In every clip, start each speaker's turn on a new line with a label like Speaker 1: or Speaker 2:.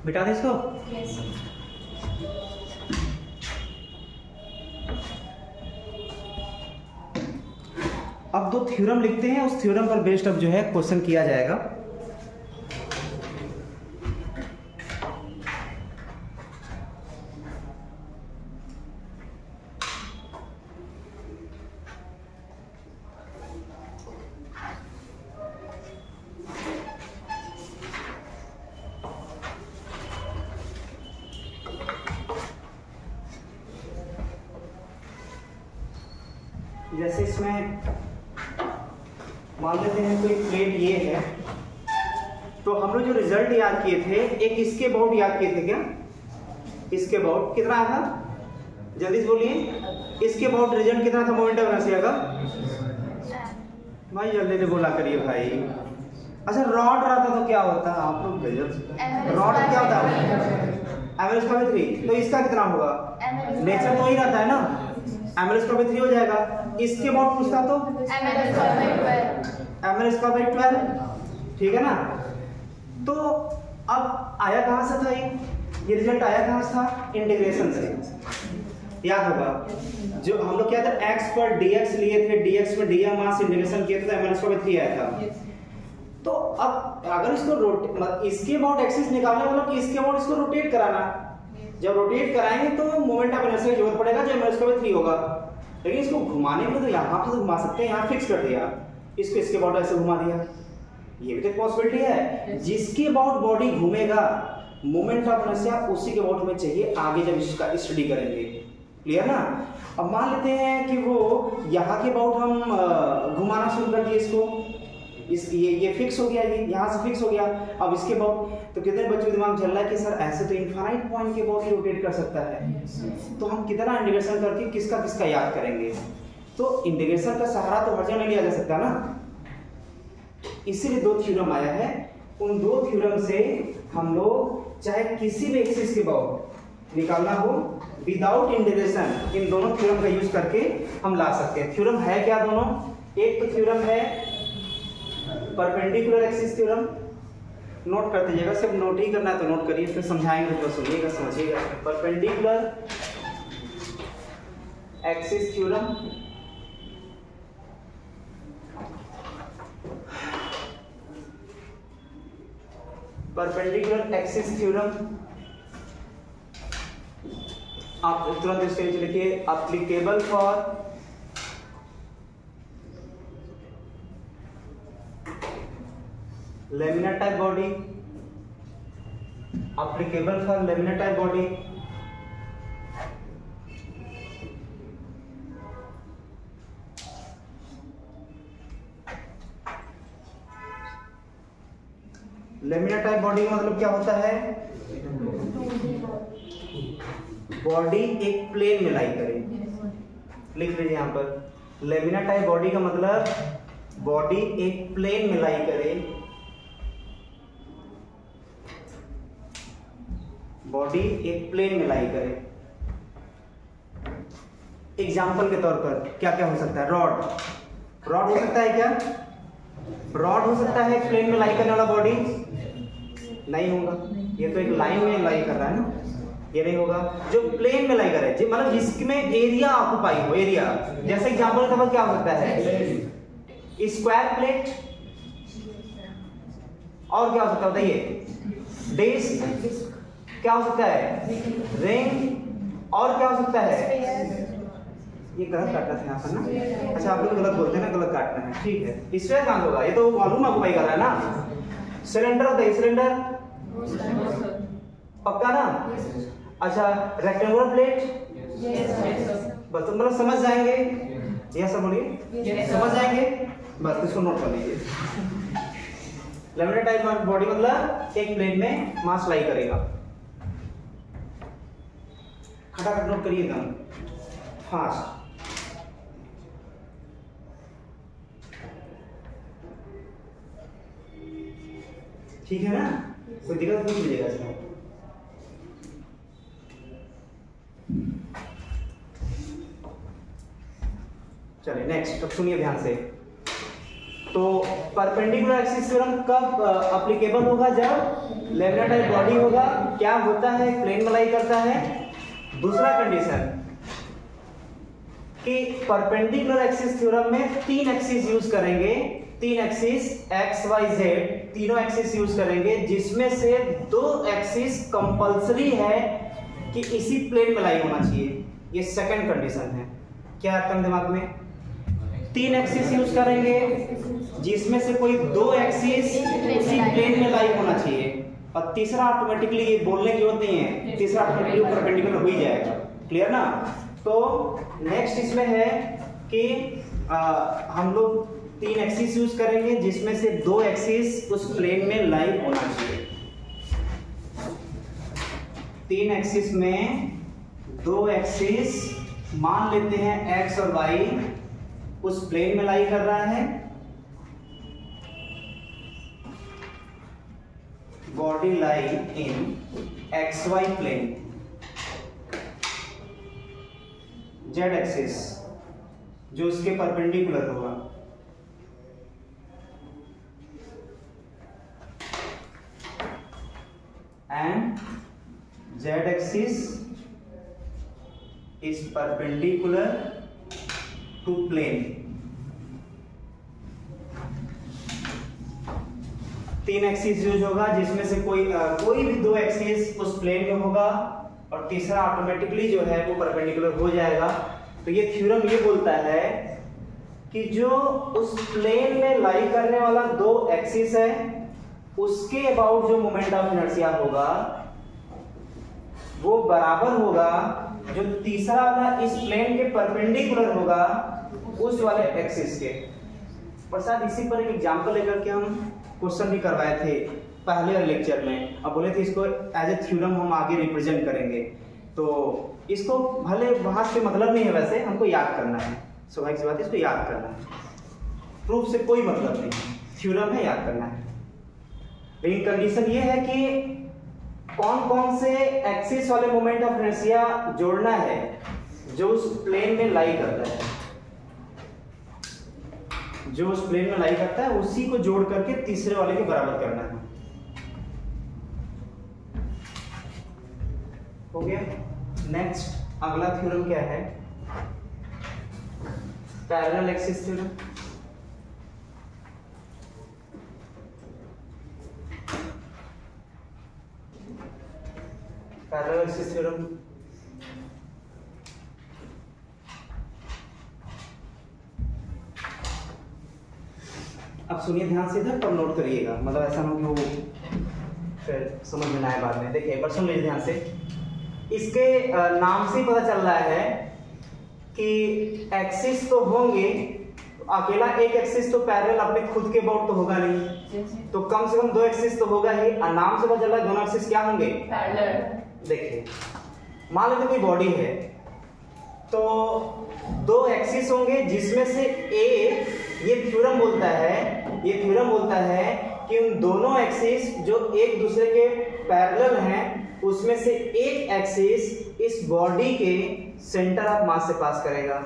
Speaker 1: मिटा दे इसको।
Speaker 2: यस।
Speaker 1: अब दो थ्योरम लिखते हैं, उस थ्योरम पर बेस्ड अब जो है क्वेश्चन किया जाएगा। जैसे इसमें मान लेते हैं कोई प्लेट ये है, तो हम लोग जो रिजल्ट याद किए थे, एक इसके अबाउट याद किए थे क्या? इसके अबाउट कितना आया था? जल्दी से बोलिए, इसके अबाउट रिजल्ट कितना था मोमेंट ऑफ इनर्शिया का? भाई जल्दी से बोला करिए भाई। अच्छा रॉड रहता तो क्या होता? आप लोग रॉड क्या होता है? एवरेज का भी 3, तो इसका कितना होगा? नेचर तो ही रहता है ना, एवरेज का भी 3 हो जाएगा। इसके अबाउट पूछता तो एवरेज का बाई 12, ठीक है ना। तो अब आया कहां से था ये रिजल्ट आया कहां से था? इंटीग्रेशन से। याद होगा जो हम लोग क्या था, x पर dx लिए थे, dx में dm मास इंटीग्रेशन किए थे तो एवरेज का बाई 3 आया था। तो अब अगर इसको इसके अबाउट एक्सिस निकालने वाला कि इसके अबाउट इसको रोटेट कराना, जब रोटेट कराएंगे तो मोमेंट ऑफ इनर्शिया की जरूरत पड़ेगा जो एवरेज का बाई 3 होगा। लेकिन इसको घुमाने के लिए तो यहाँ पे तो घुमा सकते हैं, यहाँ फिक्स कर दिया, इसको इसके अबाउट ऐसे घुमा दिया, ये भी तो पॉसिबिलिटी है। जिसके अबाउट बॉडी घूमेगा मोमेंट ऑफ इनर्शिया उसी के अबाउट में चाहिए आगे जब इसका स्टडी करेंगे। क्लियर ना। अब मान लेते हैं कि वो यहाँ के अबाउट हम घुमाना शुरू कर दिए इसको, ये फिक्स हो गया, ये यहाँ से फिक्स हो गया। अब इसके अबाउट तो कितने बच्चों के दिमाग चल रहा है कि सर ऐसे तो इनफाइनाइट पॉइंट के अबाउट ही रोटेट कर सकता है, तो हम कितना इंटीग्रेशन करके किसका किसका याद करेंगे? तो इंटीग्रेशन का सहारा तो हर जगह नहीं लिया जा सकता ना, इसीलिए दो थ्योरम आया है। उन दो थ्योरम से हम लोग चाहे किसी भी एक्सिस के अबाउट निकालना हो विदाउट इंटीग्रेशन, इन दोनों थ्योरम का यूज करके हम ला सकते हैं। थ्योरम है क्या दोनों? एक तो थ्योरम है परपेंडिकुलर एक्सिस थ्योरम, नोट कर दीजिएगा, सिर्फ नोट ही करना है तो नोट करिए, फिर समझाएंगे तो सुनिएगा समझिएगा। Perpendicular axis theorem, perpendicular axis theorem आप तुरंत इसके नीचे लिखिए applicable for laminar type body, applicable for laminar type body, laminar type body का मतलब क्या होता है? बॉडी एक प्लेन में लाई करे, लिख लीजिए यहाँ पर। laminar type बॉडी का मतलब बॉडी एक प्लेन में लाई करे, बॉडी एक प्लेन में लाई करे। एग्जाम्पल के तौर पर क्या क्या हो सकता है? रॉड हो सकता है क्या? रॉड हो सकता है प्लेन में लाई करने वाला बॉडी? नहीं होगा, ये तो एक लाइन में लाई कर रहा है ना, ये नहीं होगा। जो प्लेन में लाई करे मतलब जिसमें एरिया ऑक्युपाई हो, एरिया, जैसे एग्जाम्पल के तौर पर क्या हो सकता है? स्क्वायर प्लेट, और क्या हो सकता है बताइए? डिस्क, क्या हो सकता है? रिंग, और क्या हो सकता है? ये गलत काटना था यहाँ पर ना, अच्छा आप लोग गलत बोलते हैं ना, गलत काटना है, ठीक है। स्फीयर कहाँ होगा? ये तो वॉल्यूम ऑक्युपाई कर रहा है ना। सिलेंडर होता है, सिलेंडर पक्का ना? अच्छा रेक्टेंगुलर प्लेट, बस मतलब समझ जाएंगे, यह सब बोलिए समझ जाएंगे, बस इसको नोट कर लीजिए। लैमिनार टाइप बॉडी मतलब एक प्लेन में मास लाई करेगा। खटाखट नोट करिए एकदम फास्ट। ठीक है ना? कोई दिक्कत पूछ लीजिएगा इसमें। चलिए नेक्स्ट, अब सुनिए ध्यान से। तो परपेंडिकुलर एक्सिस थ्योरम कब एप्लीकेबल होगा? जब लैमिनार टाइप बॉडी होगा, क्या होता है, प्लेन में लाई करता है। दूसरा कंडीशन कि परपेंडिकुलर एक्सिस थ्योरम में 3 एक्सिस यूज करेंगे, 3 एक्सिस एक्स वाई जेड, तीनों एक्सिस यूज करेंगे, जिसमें से 2 एक्सिस कंपलसरी है कि इसी प्लेन में लाई होना चाहिए। ये सेकंड कंडीशन है। क्या आपका दिमाग में? 3 एक्सिस यूज करेंगे जिसमें से कोई 2 एक्सिस उसी प्लेन में लाई होना चाहिए, और तीसरा ऑटोमेटिकली, ये बोलने की जरूरत नहीं है, तीसरा ऑटोमेटिकली परपेंडिकुलर हो ही जाएगा। क्लियर ना? तो नेक्स्ट इसमें है कि हम लोग 3 एक्सिस यूज करेंगे जिसमें से 2 एक्सिस उस प्लेन में लाई होना चाहिए। 3 एक्सिस में 2 एक्सिस मान लेते हैं एक्स और वाई उस प्लेन में लाई कर रहा है। Body lie in X Y plane, Z axis जो उसके परपेंडिकुलर होगा, and Z axis is perpendicular to plane. 3 axis use होगा जिसमें से कोई भी 2 एक्सिस उस प्लेन में होगा, और तीसरा ऑटोमेटिकली जो है वो परपेंडिकुलर हो जाएगा। तो ये थ्योरम ये बोलता है कि जो उस प्लेन में लाई करने वाला 2 एक्सिस है उसके अबाउट जो मोमेंट ऑफ इनर्शिया होगा वो बराबर होगा जो तीसरा वाला इस प्लेन के परपेंडिकुलर होगा उस वाले एक्सिस के। प्रसाद इसी पर एक एग्जांपल लेकर के हम क्वेश्चन भी करवाए थे पहले लेक्चर में। अब बोले थे इसको एज ए थ्योरम हम आगे रिप्रेजेंट करेंगे, तो इसको भले वहां से मतलब नहीं है, वैसे हमको याद करना है, स्वाभाविक सी बात है, इसको याद करना है। प्रूफ से कोई मतलब नहीं, थ्योरम है, याद करना है। लेकिन कंडीशन ये है कि कौन कौन से एक्सिस वाले मोमेंट ऑफ इनर्शिया जोड़ना है जो उस प्लेन में लाई करता है, जो उस प्लेन में लाई करता है उसी को जोड़ करके तीसरे वाले के बराबर करना है। हो गया। नेक्स्ट अगला थ्योरम क्या है? Parallel axis theorem. Parallel axis theorem अब सुनिए ध्यान से, इधर पर नोट करिएगा, मतलब ऐसा ना हो फिर समझ में ना आए बाद में। देखिए एक बार सुन लीजिए ध्यान से। इसके नाम से पता चल रहा है कि एक्सिस तो होंगे, अकेला एक एक्सिस तो पैरेलल अपने खुद के अबाउट तो होगा नहीं, तो कम से कम 2 एक्सिस तो होगा ही। नाम से पता चल रहा है दोनों एक्सिस क्या होंगे? पैरेलल। देखिए मान लेते कोई बॉडी है तो 2 एक्सिस होंगे जिसमें से एक, ये थ्योरम बोलता है कि उन दोनों एक्सिस जो एक दूसरे के पैरेलल हैं उसमें से एक एक्सिस इस बॉडी के सेंटर ऑफ मास से पास करेगा।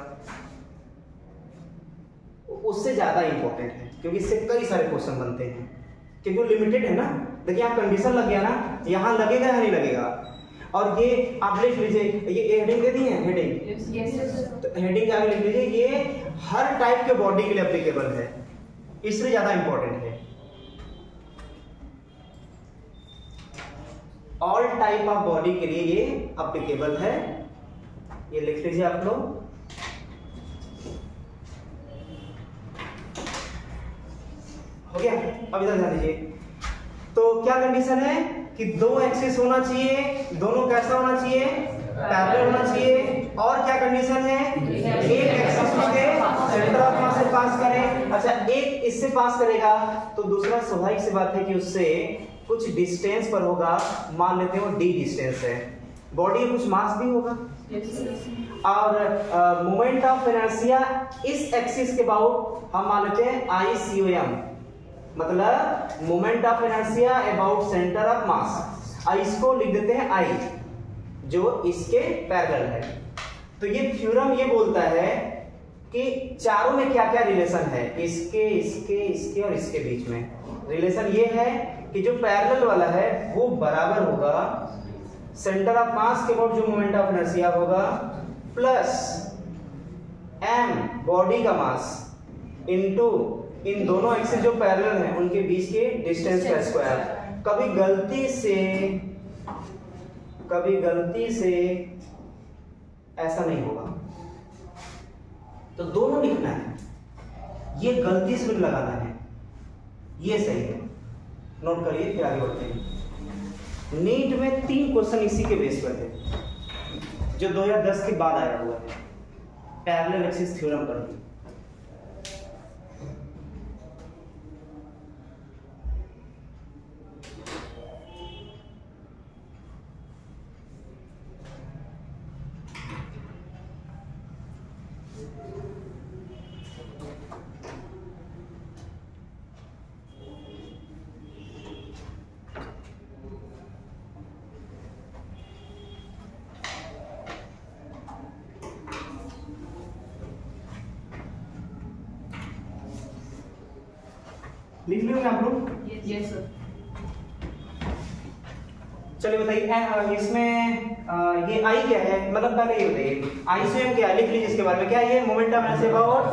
Speaker 1: उससे ज्यादा इंपॉर्टेंट है क्योंकि इससे कई सारे क्वेश्चन बनते हैं, क्योंकि वो लिमिटेड है ना। देखिए यहाँ कंडीशन लग गया ना, यहाँ लगेगा या नहीं लगेगा। और ये आप लिख लीजिए, ये हेडिंग दे दी है, हेडिंग, तो हेडिंग क्या लिख लीजिए, ये हर टाइप के बॉडी के लिए एप्लीकेबल है, इसलिए ज्यादा इंपॉर्टेंट है। ऑल टाइप ऑफ बॉडी के लिए ये एप्लीकेबल है, ये लिख लीजिए आप लोग। हो गया। अब इधर ध्यान दीजिए, तो क्या कंडीशन है कि 2 एक्सिस होना चाहिए, दोनों कैसा होना चाहिए? पैरेलल होना चाहिए। और क्या कंडीशन है? एक एक्सिस उसके सेंटर ऑफ मास से पास करे। अच्छा, एक इससे पास करेगा तो दूसरा स्वाभाविक सी बात है कि उससे कुछ डिस्टेंस पर होगा, मान लेते हैं वो d डिस्टेंस है, बॉडी कुछ मास भी होगा। और मोमेंट ऑफ इनर्शिया इस एक्सिस के अबाउट हम मान लेते हैं ICOM, मतलब moment of inertia about centre of मास। इसको लिख देते हैं I, जो इसके पैरेलल है। तो ये थ्योरम ये बोलता है कि चारों में क्या क्या रिलेशन है, इसके इसके इसके और इसके बीच में रिलेशन ये है कि जो पैरेलल वाला है वो बराबर होगा सेंटर ऑफ मास के अबाउट जो मोमेंट ऑफ इनर्शिया होगा प्लस m बॉडी का मास इनटू इन दोनों एक्सिस जो पैरेलल हैं उनके बीच के डिस्टेंस का स्क्वायर। कभी गलती से ऐसा नहीं होगा, तो दोनों लिखना है, ये गलती से लगाना है, ये सही है, नोट करिए फिर आगे बढ़ते हैं। नीट में 3 क्वेश्चन इसी के बेस पर थे जो 2010 के बाद आया हुआ है, पैरेलल एक्सिस थ्योरम पर ही। लिख लिया आप लोग?
Speaker 2: Yes sir.
Speaker 1: चलिए बताइए इसमें ये आई क्या है, मतलब पहले ये बताइए आई स्वयं क्या है, लिख लीजिए इसके बारे में। क्या है ये? Moment of inertia about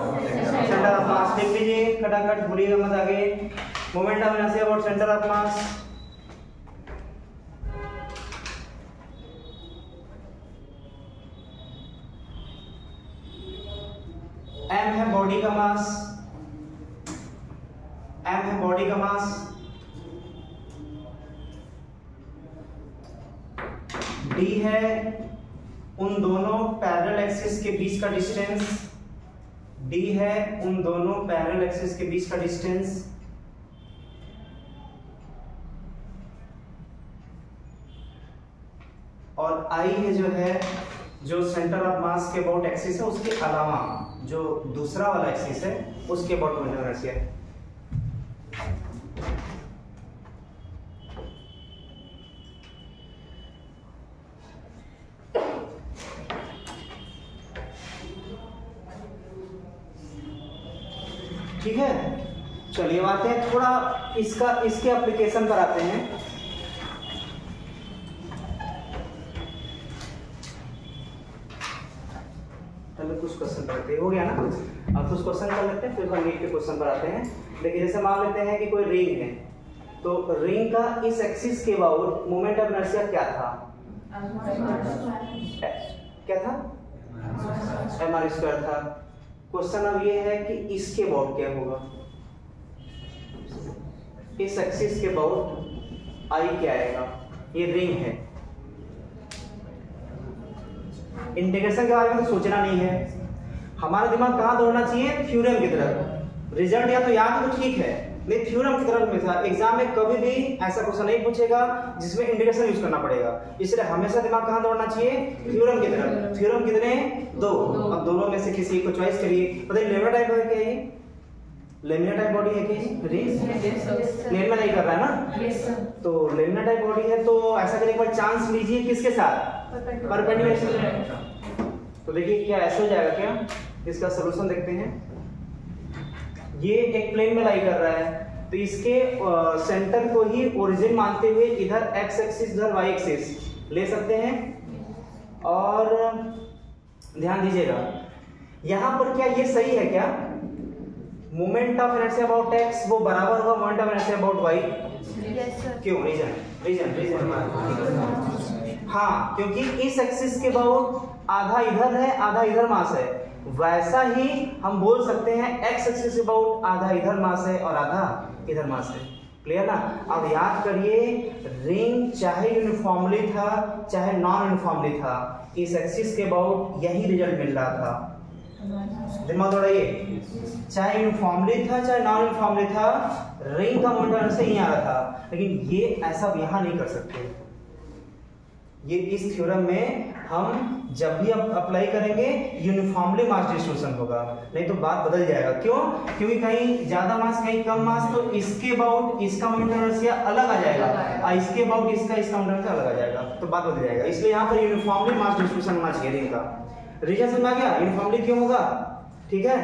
Speaker 1: centre of मास। लिख लीजिए खटाखट, भूलिएगा मत आगे। Moment of inertia about centre of mass. m है बॉडी का मास, m है बॉडी का मास, d है उन दोनों पैरेलल एक्सिस के बीच का डिस्टेंस, d है उन दोनों पैरेलल एक्सिस के बीच का डिस्टेंस, और I है जो है जो सेंटर ऑफ मास के अबाउट एक्सिस है उसके अलावा जो दूसरा वाला एक्सिस है उसके अबाउट मोमेंट ऑफ इनर्शिया है। ठीक है, चलिए आते हैं थोड़ा इसके एप्लीकेशन पर आते हैं। पहले कुछ क्वेश्चन करते हो गया ना, अब कुछ क्वेश्चन कर लेते हैं फिर हम नीट के क्वेश्चन पर आते हैं। देखिए जैसे मान लेते हैं कि कोई रिंग है, तो रिंग का इस एक्सिस के अबाउट मोमेंट ऑफ इनर्शिया क्या था? क्या था? mr² था। क्वेश्चन अब ये है कि इसके अबाउट क्या होगा, इस एक्सिस के अबाउट आई क्या आएगा? ये रिंग है, इंटीग्रेशन के बारे में तो सोचना नहीं है, हमारा दिमाग कहाँ दौड़ना चाहिए? थ्योरम की तरफ। रिजल्ट या तो याद हो तो ठीक है, नहीं थ्योरम की तरफ हमेशा। एग्जाम में कभी भी ऐसा क्वेश्चन नहीं पूछेगा जिसमें इंटीग्रेशन यूज करना पड़ेगा, इसलिए हमेशा दिमाग कहाँ दौड़ना चाहिए? थ्योरम की तरफ। थ्योरम कितने? 2। अब दोनों में से किसी एक को चॉइस करिए। बताइए लेमिनर टाइप है क्या ये? लेमिनर टाइप बॉडी है क्या? लेमिनर नहीं कर रहा है ना?
Speaker 2: Yes sir.
Speaker 1: तो लेमिनर टाइप बॉडी है, तो ऐसा करने के बाद चांस लीजिए किसके साथ? परपेंडिकुलर। तो देखिए क्या ऐसा हो जाएगा क्या? इसका सलूशन देखते हैं। ये एक प्लेन में लाई कर रहा है, तो इसके सेंटर को ही ओरिजिन मानते हुए इधर x एक्सिस इधर y एक्सिस ले सकते हैं। और ध्यान दीजिएगा यहां पर क्या ये सही है क्या? Moment of inertia about x वो बराबर होगा moment of inertia about y।
Speaker 2: Yes sir.
Speaker 1: क्यों? रीजन हाँ, क्योंकि इस एक्सिस के अबाउट आधा इधर है आधा इधर मास है, वैसा ही हम बोल सकते हैं x एक्सिस के अबाउट आधा इधर मास है और आधा इधर मास है। क्लियर ना? अब याद करिए रिंग चाहे यूनिफॉर्मली था चाहे नॉन यूनिफॉर्मली था, इस एक्सिस के अबाउट यही रिजल्ट मिल रहा था। दिमाग दौड़ाइए, चाहे यूनिफॉर्मली था चाहे नॉन यूनिफॉर्मली था, रिंग का मोमेंट से ही आ रहा था। लेकिन ये ऐसा यहां नहीं कर सकते। ये इस थ्योरम में हम जब भी अप्लाई करेंगे यूनिफॉर्मली मास डिस्ट्रीब्यूशन होगा, नहीं तो बात बदल जाएगा। क्यों? क्योंकि कहीं ज्यादा मास कहीं कम मास, तो इसके अबाउट इसका मोमेंट ऑफ इनर्शिया अलग आ जाएगा और इसके अबाउट इसका मोमेंट ऑफ इनर्शिया अलग आ जाएगा, तो बात बदल जाएगा। इसलिए यहाँ पर यूनिफॉर्मली मास डिस्ट्रीब्यूशन होना चाहिए रिंग का। रीजन समझ आ गया? यूनिफॉर्मली क्यों होगा? ठीक है,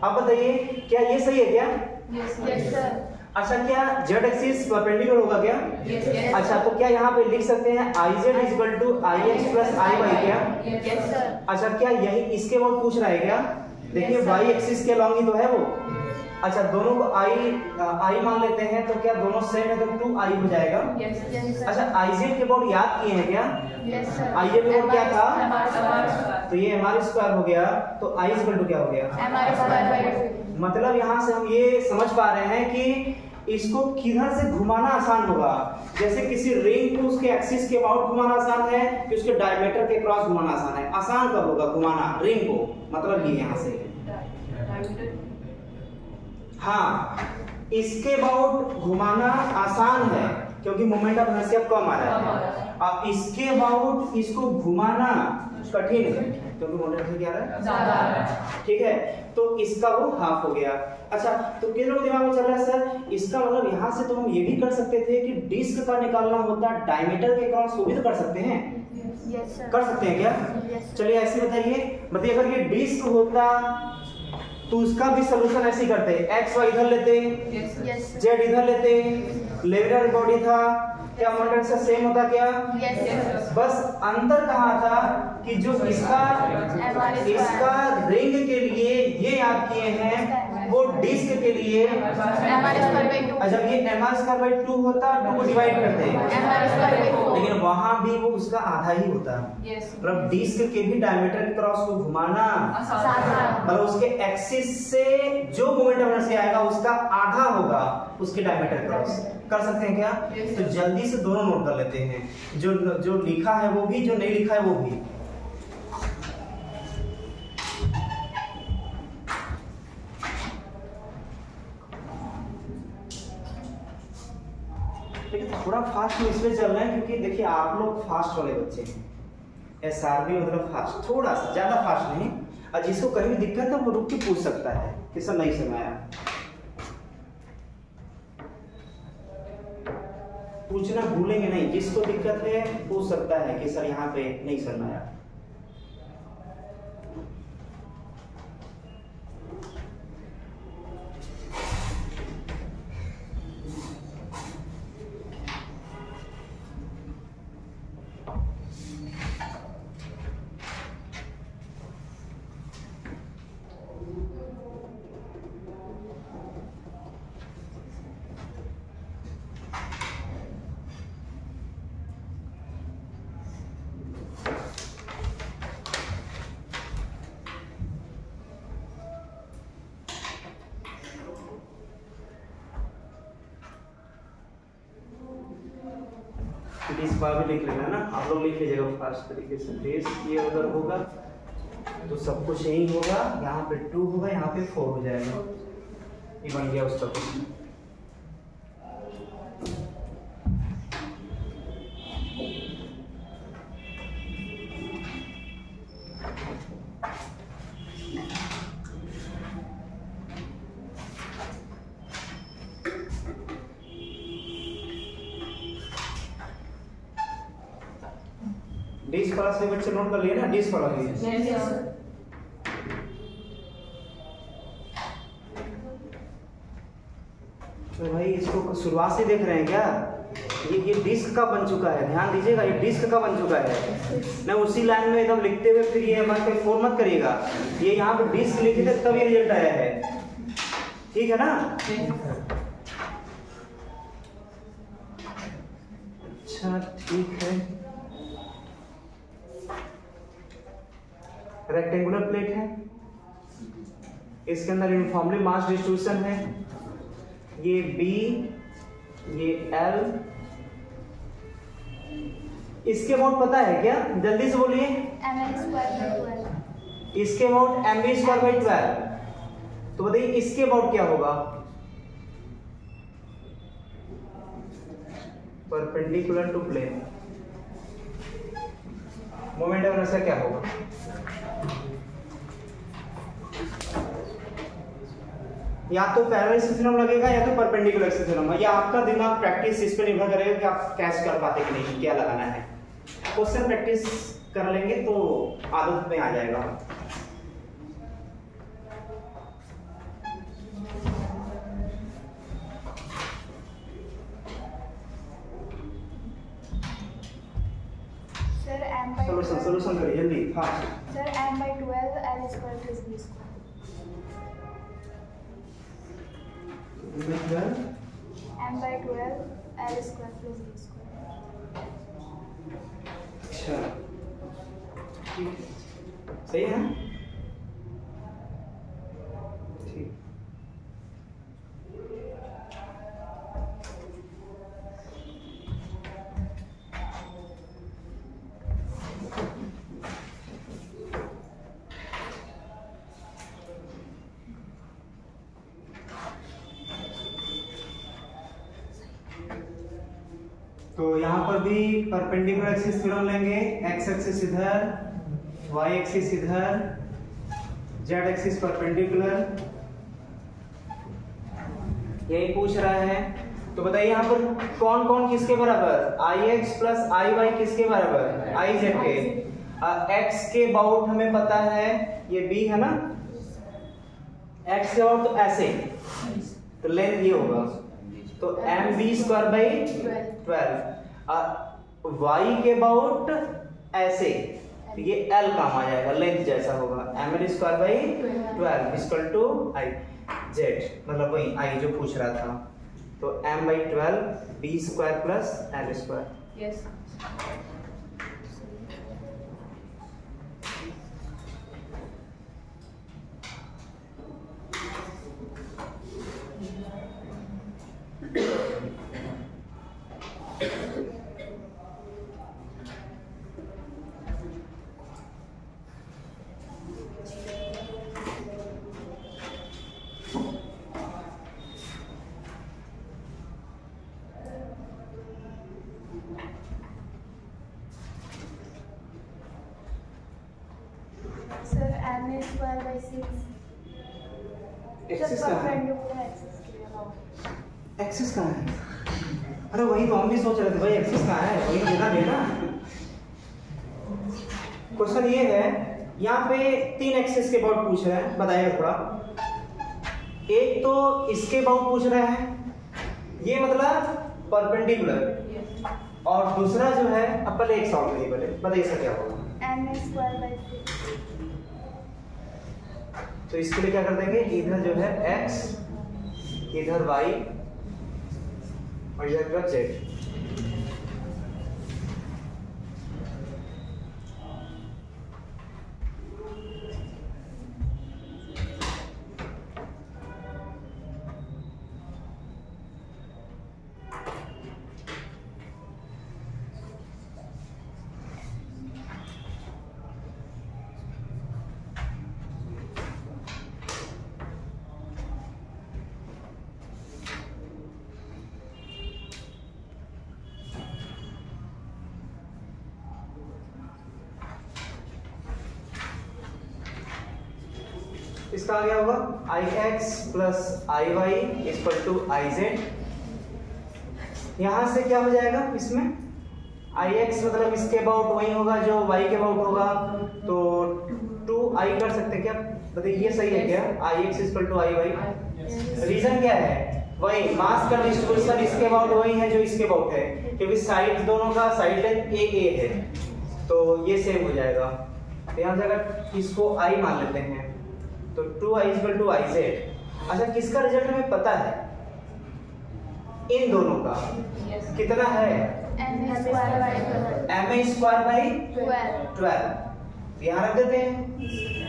Speaker 1: अब बताइए क्या ये सही है क्या?
Speaker 2: Yes sir.
Speaker 1: अच्छा, क्या जेड एक्सिस परपेंडिकुलर होगा क्या?
Speaker 2: यस।
Speaker 1: अच्छा, तो क्या यहाँ पे लिख सकते हैं IZ = IX + IY क्या?
Speaker 2: Yes sir.
Speaker 1: अच्छा, क्या यही इसके बाद पूछ रहा है क्या? देखिए y एक्सिस के अलॉन्ग ही तो है वो। अच्छा, दोनों को I मान लेते हैं, तो क्या दोनों सेम है तो 2I हो जाएगा।
Speaker 2: यस।
Speaker 1: अच्छा, IZ के बाद याद किए हैं क्या?
Speaker 2: Yes sir.
Speaker 1: IZ के बाद क्या था?
Speaker 2: MR²
Speaker 1: तो ये MR² हो गया, तो I = क्या हो गया?
Speaker 2: MR²/2।
Speaker 1: मतलब यहाँ से हम ये समझ पा रहे हैं कि इसको किधर से घुमाना आसान होगा। जैसे किसी रिंग को उसके एक्सिस के अबाउट घुमाना आसान है कि उसके डायमीटर के क्रॉस घुमाना आसान है। आसान कब होगा घुमाना रिंग को? मतलब ये यहाँ से, हाँ, इसके अबाउट घुमाना आसान है क्योंकि मोमेंट ऑफ इनर्शिया कम आ रहा है। अब इसके अबाउट इसको घुमाना कठिन है क्योंकि मोमेंट ऑफ इनर्शिया क्या रहा है?
Speaker 2: ज्यादा है।
Speaker 1: ठीक है, तो इसका वो हाफ हो गया। अच्छा, तो किन लोग दिमाग में चल रहा है सर, इसका मतलब यहाँ से तो हम ये भी कर सकते थे कि डिस्क का निकालना होता डायमीटर के क्रॉस, वो भी तो कर सकते हैं।
Speaker 2: Yes sir.
Speaker 1: कर सकते हैं क्या?
Speaker 2: यस।
Speaker 1: चलिए ऐसे बताइए अगर ये डिस्क होता तो उसका भी सलूशन ऐसे ही करते, एक्स वाई इधर लेते,
Speaker 2: यस।
Speaker 1: जेड इधर लेते, लेवलर बॉडी था, क्या मोमेंट से सेम होता क्या?
Speaker 2: यस।
Speaker 1: बस अंतर कहाँ था कि जो इसका रिंग के लिए ये याद किए हैं, वो डिस्क के लिए जब ये MR²/2 होता 2 को डिवाइड करते, लेकिन वहां भी वो उसका आधा ही होता। मतलब डिस्क के भी डायमीटर के क्रॉस को घुमाना, मतलब उसके एक्सिस से जो मोमेंट ऑफ इनर्शिया आएगा उसका आधा होगा उसके डायमीटर क्रॉस। कर सकते हैं क्या? तो जल्दी से दोनों नोट कर लेते हैं, जो लिखा है वो भी, जो नहीं लिखा है वो भी। थोड़ा फास्ट में इसलिए चल रहे हैं क्योंकि देखिए आप लोग फास्ट वाले बच्चे हैं, SRB मतलब फास्ट, थोड़ा सा ज्यादा फास्ट नहीं। और जिसको कहीं भी दिक्कत है वो रुक के पूछ सकता है कि सर नहीं समझ आया। पूछना भूलेंगे नहीं, जिसको दिक्कत है पूछ सकता है कि सर यहाँ पे नहीं समझ आया। इस बार भी लिख लेना ना, आप लोग लिख लीजिएगा फास्ट तरीके से। बेस ये अगर होगा तो सब कुछ यही होगा, यहाँ पे 2 होगा, यहाँ पे 4 हो जाएगा। ये बन गया उसका कुछ। डिस्क वाला से बच्चे नोट कर लिए ना, डिस्क वाला भी। तो भाई इसको शुरुआत से देख रहे हैं क्या? ये डिस्क का बन चुका है, ध्यान दीजिएगा, ये डिस्क का बन चुका है। मैं उसी लाइन में एकदम लिखते हुए फिर ये मत फोन मत करिएगा, ये यहाँ पे डिस्क लिखे थे तब ये रिजल्ट आया है, ठीक है ना? अच्छा ठीक है, रेक्टेंगुलर प्लेट है, इसके अंदर यूनिफॉर्मली मास डिस्ट्रीब्यूशन है, ये B, ये L। इसके अमाउंट पता है क्या? जल्दी से बोलिए।
Speaker 2: ML²/12।
Speaker 1: इसके अमाउंट MB²/12। तो बताइए इसके अबाउट क्या होगा? Perpendicular to plane. Moment of inertia क्या होगा? या तो पैरेलल एक्सिस थ्योरम लगेगा या तो परपेंडिकुलर एक्सिस थ्योरम। ये आपका दिमाग प्रैक्टिस इस पे निर्भर करेगा कि आप कैच कर पाते कि नहीं, क्या लगाना है। क्वेश्चन प्रैक्टिस कर लेंगे तो आदत में आ जाएगा।
Speaker 2: Sir, m by
Speaker 1: solution
Speaker 2: 12.
Speaker 1: करिए जल्दी हाँ
Speaker 2: Sir, m by 12 L square plus B square. m by 12 L square plus B square.
Speaker 1: अच्छा ठीक है सही है ठीक तो यहाँ पर भी परपेंडिकुलर एक्सिस थ्योरम लेंगे, एक्स एक्सिस इधर, वाई एक्सिस इधर, जेड एक्सिस परपेंडिकुलर, यही पूछ रहा है। तो बताइए यहाँ पर कौन कौन किसके बराबर, आई एक्स प्लस आई वाई किसके बराबर, आई जेड के। एक्स के अबाउट हमें पता है ये बी है ना, एक्स के अबाउट तो ऐसे, तो लेंथ ये होगा, तो m b square by 12। Y के अबाउट ऐसे, तो ये एल काम आ जाएगा, लेंथ जैसा होगा, m l square by 12 equal to I z, मतलब वही आई जो पूछ रहा था। तो m by 12 b square plus l square.
Speaker 2: Yes. Sir, m is square by 6.
Speaker 1: Axis कहाँ है,
Speaker 2: Perpendicular axis के अलावा.
Speaker 1: एक्सिस कहाँ है, अरे वही तो हम भी सोच रहे थे भाई, एक्सिस कहाँ है, वही देना देना। क्वेश्चन ये है, यहाँ पे 3 एक्सिस के अबाउट पूछ रहे हैं, बताइएगा थोड़ा। एक तो इसके अबाउट पूछ रहे हैं, ये मतलब परपेंडिकुलर, और दूसरा जो है, अब पहले एक सॉल्व करिए, पहले बताइए इसका क्या होगा।
Speaker 2: m is square by 6.
Speaker 1: तो इसके लिए क्या कर देंगे, इधर जो है x, इधर y और इधर z। इसका आ गया होगा I X plus I Y equal to I Z. यहां से क्या हो जाएगा, इसमें आई एक्स मतलब इसके अबाउट वही होगा जो वाई के अबाउट होगा, तो 2i कर सकते हैं क्या, बताइए ये सही है क्या, I X equal to I Y. Reason क्या है, वही मास का डिस्ट्रीब्यूशन इसके अबाउट वही है जो इसके अबाउट है, क्योंकि साइड दोनों का साइड लेंथ ए है, तो ये सेम हो जाएगा। तो यहाँ जाकर इसको i मान लेते हैं, तो 2i equal to I Z. अच्छा किसका रिजल्ट हमें पता है, इन दोनों का कितना है,
Speaker 2: m is square by 12.
Speaker 1: M a square by
Speaker 2: 12.
Speaker 1: 12, यहाँ रख देते हैं,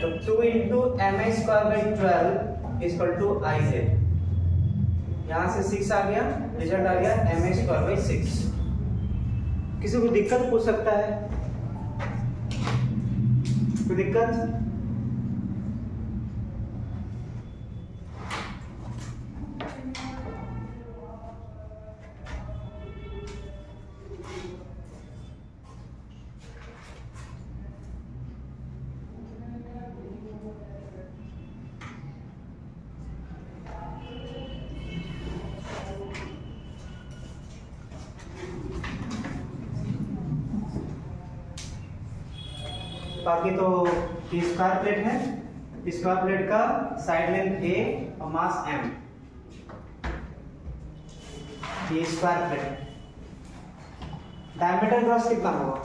Speaker 1: तो 2 into m a square by 12 equal to I z. यहाँ से 6 आ गया, रिजल्ट आ गया एम ए स्क्वायर बाई 6। किसी को दिक्कत पूछ सकता है, कोई दिक्कत, बाकी तो स्क्वायर प्लेट है, स्क्वायर प्लेट का साइड लेंथ a और मास m, ये स्क्वायर प्लेट। डायमीटर क्रॉस कितना होगा,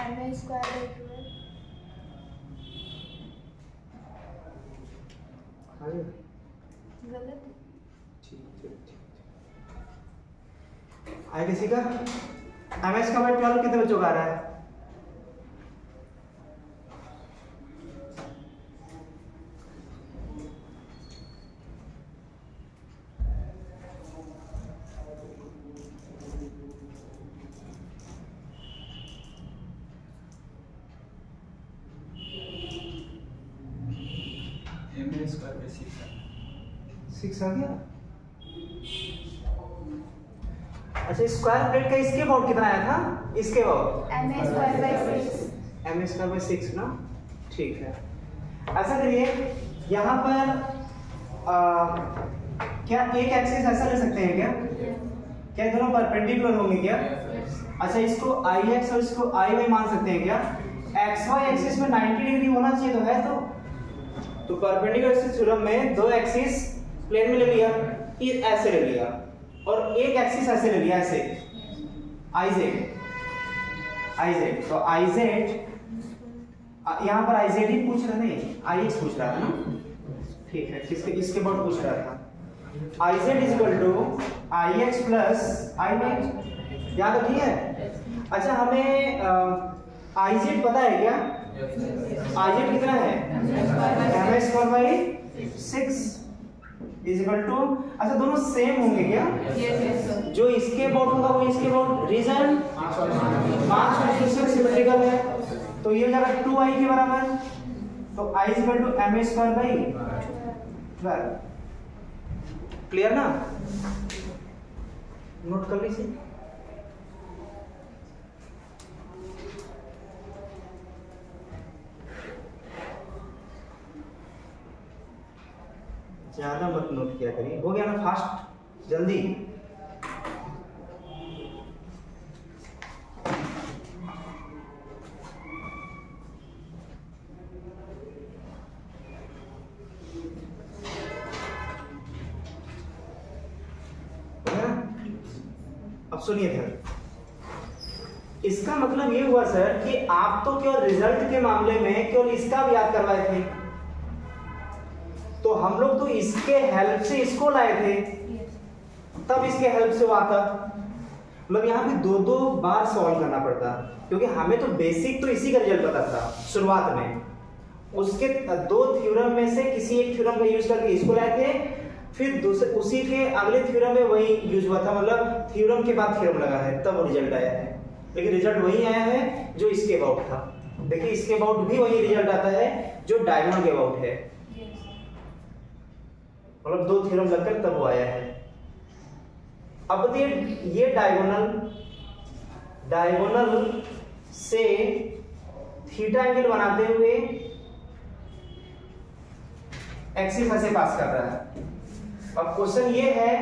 Speaker 2: MA square by 12. गलत
Speaker 1: आया किसी का? MS का बाई 12 कितने बच्चों का आ रहा है?
Speaker 3: MA square by 6
Speaker 1: आ गया। अच्छा स्क्वायर प्लेट का इसके अबाउट कितना आया था? इसके about
Speaker 2: MA square by 6.
Speaker 1: MS का बाई 6 ना, ठीक है। ऐसा करिए यहाँ पर क्या एक एक्सिस ऐसा ले सकते हैं क्या? क्या दोनों परपेंडिकुलर होंगे क्या? अच्छा इसको IX और इसको IY मान सकते हैं क्या? XY एक्सिस में 90 डिग्री होना चाहिए तो है तो परपेंडिकुलर थ्योरम में दो एक्सिस प्लेन में ले लिया, ये ऐसे ले लिया और एक एक्सिस ऐसे ले लिया ऐसे IZ तो IZ यहाँ पर IZ ही पूछ रहा नहीं, IX पूछ रहा था ना, ठीक है इसके बाद पूछ रहा था। IZ equal to IX plus IY, याद रखिए। अच्छा हमें IZ पता है क्या? IZ कितना है? MA square by 6 is equal to, अच्छा दोनों सेम होंगे क्या? जो इसके अबाउट होगा वो इसके अबाउट, रीजन 5 सिमेट्रिकल है तो ये हो जाएगा 2i के बराबर, तो I is equal to MA square by 12। Clear ना? नोट कर लीजिए। ज्यादा मत नोट किया करिए, हो गया ना फास्ट जल्दी। अब सुनिए सर, इसका मतलब ये हुआ सर कि आप तो केवल रिजल्ट के मामले में केवल इसका भी याद करवाए थे, तो हम लोग तो इसके हेल्प से इसको लाए थे, तब इसके हेल्प से वो आता। मतलब यहाँ पे दो बार सॉल्व करना पड़ता, क्योंकि हमें तो बेसिक तो इसी का रिजल्ट पता था शुरुआत में, उसके दो थ्योरम में से किसी एक थ्योरम का यूज करके इसको लाए थे, फिर दूसरे उसी के अगले थ्योरम में वही यूज हुआ था, मतलब थ्योरम के बाद थ्योरम लगा है तब वो रिजल्ट आया है। लेकिन रिजल्ट वही आया है जो इसके अबाउट था। देखिए इसके अबाउट भी वही रिजल्ट आता है जो डायगोनल के अबाउट है, मतलब दो थ्योरम लगकर तब वो आया है। अब ये डायगोनल से थीटा एंगल बनाते हुए एक्सिस ऐसे पास कर रहा है। अब क्वेश्चन ये है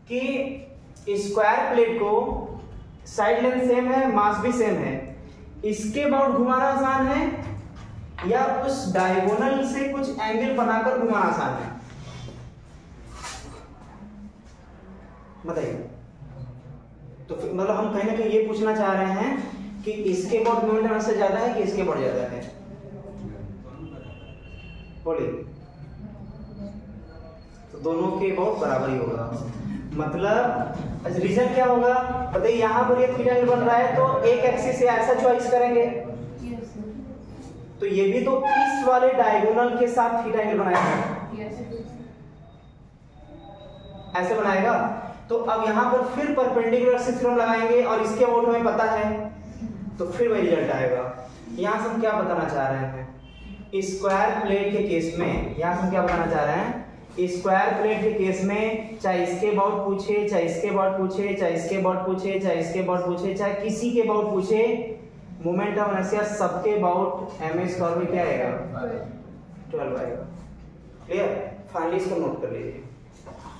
Speaker 1: कि स्क्वायर प्लेट को साइड लेंथ सेम है, मास भी सेम है, इसके अबाउट घुमाना आसान है या उस डायगोनल से कुछ एंगल बनाकर घुमाना आसान है? बताइए। तो मतलब हम कहीं ना कहीं ये पूछना चाह रहे हैं कि इसके अबाउट मोमेंटम से ज्यादा है कि इसके अबाउट ज्यादा है? बोलिए। तो दोनों के अबाउट बराबर ही होगा। मतलब रीजन क्या होगा बताइए, यहाँ पर ये थीटा एंगल बन रहा है तो एक एक्सिस से ऐसा चॉइस करेंगे, तो ये भी तो इस वाले डायगोनल के साथ थीटा एंगल बनाएगा, ऐसे बनाएगा। तो अब यहाँ पर फिर परपेंडिकुलर से थ्योरम लगाएंगे और इसके अबाउट हमें पता है, तो फिर वही रिजल्ट आएगा। यहाँ से हम क्या बताना चाह रहे हैं? स्क्वायर प्लेट के केस में यहाँ से हम क्या बताना चाह रहे हैं? स्क्वायर प्लेट के केस में चाहे इसके अबाउट पूछे, चाहे इसके अबाउट पूछे, चाहे इसके अबाउट पूछे, चाहे इसके अबाउट पूछे, चाहे किसी के अबाउट पूछे, मोमेंट ऑफ इनर्शिया सबके अबाउट MA स्क्वायर में क्या आएगा? 12 आएगा। क्लियर? फाइनली इसको नोट कर लीजिए,